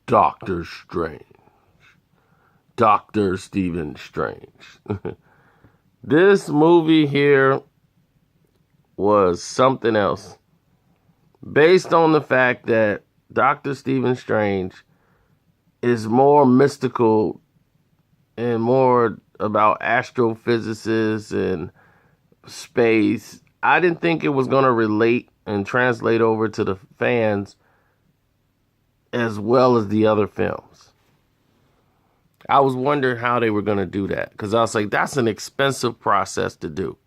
Doctor Strange. Dr. Stephen Strange. This movie here was something else. Based on the fact that Dr. Stephen Strange is more mystical and more about astrophysicists and space, I didn't think it was going to relate and translate over to the fans as well as the other films. I was wondering how they were going to do that, because I was like, that's an expensive process to do,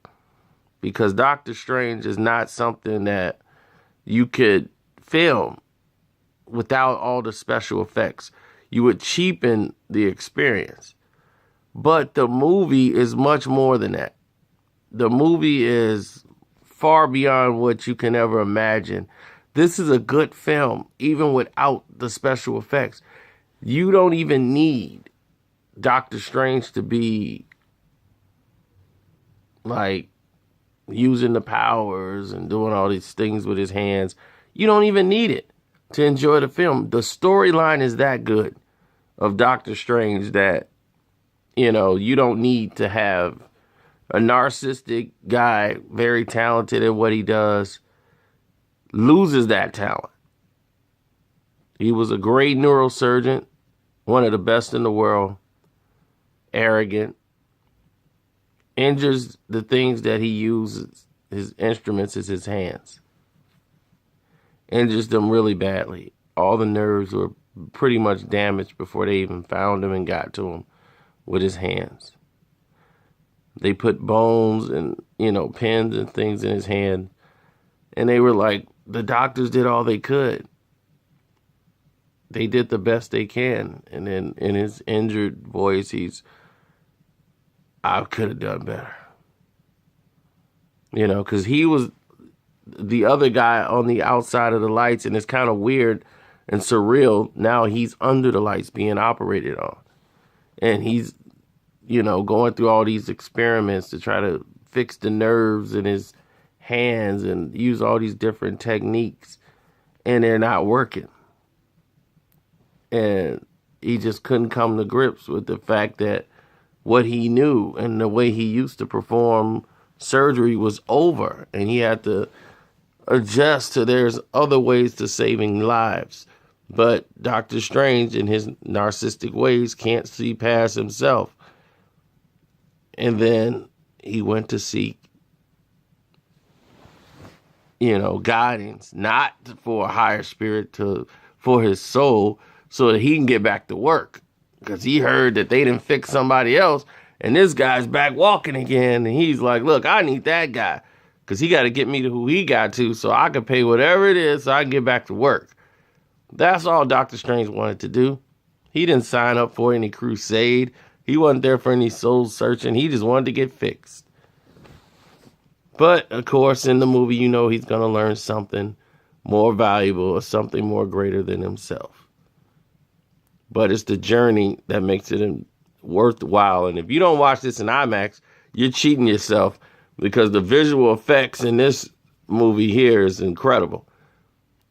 because Doctor Strange is not something that you could film without all the special effects. You would cheapen the experience. But the movie is much more than that. The movie is far beyond what you can ever imagine. This is a good film, even without the special effects. You don't even need Doctor Strange to be like using the powers and doing all these things with his hands. You don't even need it to enjoy the film. The storyline is that good of Doctor Strange that, you know, you don't need to have a narcissistic guy, very talented at what he does, loses that talent. He was a great neurosurgeon, one of the best in the world, arrogant, injures the things that he uses, his instruments is his hands. Injures them really badly. All the nerves were pretty much damaged before they even found him and got to him with his hands. They put bones and, pins and things in his hand. And they were like, the doctors did all they could. They did the best they can. And then in his injured voice, I could have done better. Because he was the other guy on the outside of the lights, and it's kind of weird and surreal. Now he's under the lights being operated on. And he's, going through all these experiments to try to fix the nerves in his hands and use all these different techniques, and they're not working. And he just couldn't come to grips with the fact that what he knew and the way he used to perform surgery was over, and he had to adjust to there's other ways to saving lives. But Doctor Strange, in his narcissistic ways, can't see past himself. And then he went to seek, guidance, not for a higher spirit, for his soul, so that he can get back to work. Because he heard that they didn't fix somebody else, and this guy's back walking again. And he's like, look, I need that guy, because he got to get me to who he got to so I can pay whatever it is so I can get back to work. That's all Doctor Strange wanted to do. He didn't sign up for any crusade. He wasn't there for any soul searching. He just wanted to get fixed. But, of course, in the movie, he's going to learn something more valuable or something more greater than himself. But it's the journey that makes it worthwhile. And if you don't watch this in IMAX, you're cheating yourself, because the visual effects in this movie here is incredible.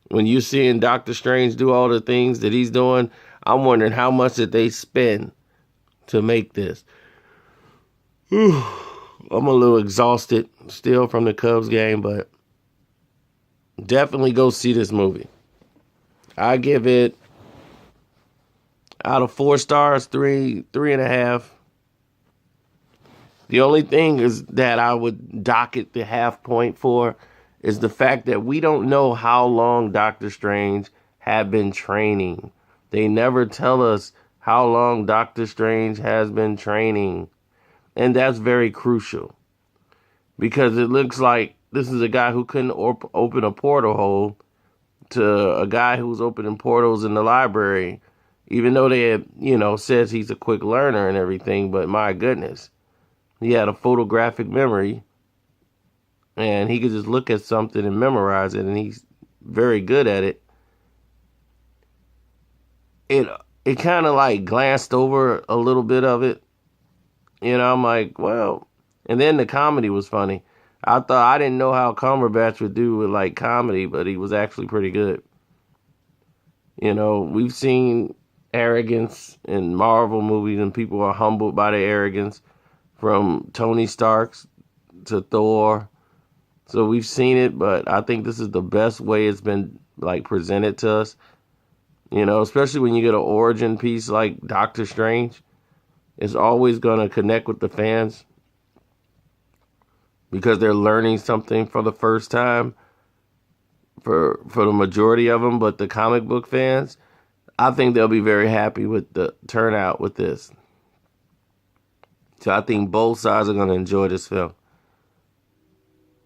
When you're seeing Doctor Strange do all the things that he's doing, I'm wondering how much did they spend to make this. Whew. I'm a little exhausted still from the Cubs game, but definitely go see this movie. I give it, out of 4 stars, 3.5. The only thing is that I would dock it the half point for is the fact that we don't know how long Doctor Strange had been training. They never tell us how long Doctor Strange has been training. And that's very crucial, because it looks like this is a guy who couldn't open a portal hole to a guy who's opening portals in the library, even though they had, says he's a quick learner and everything. But my goodness, he had a photographic memory, and he could just look at something and memorize it, and he's very good at it. It kind of like glanced over a little bit of it. I'm like, well, and then the comedy was funny. I didn't know how Cumberbatch would do with like comedy, but he was actually pretty good. You know, we've seen arrogance in Marvel movies, and people are humbled by their arrogance, from Tony Stark's to Thor. So we've seen it, but I think this is the best way it's been like presented to us. You know, especially when you get an origin piece like Doctor Strange, it's always going to connect with the fans because they're learning something for the first time for the majority of them. But the comic book fans, I think they'll be very happy with the turnout with this. So I think both sides are going to enjoy this film.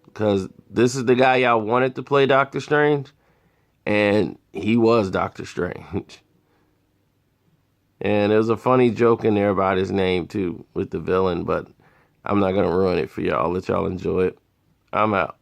Because this is the guy y'all wanted to play Doctor Strange. And he was Doctor Strange. And there's a funny joke in there about his name, too, with the villain. But I'm not going to ruin it for y'all. I'll let y'all enjoy it. I'm out.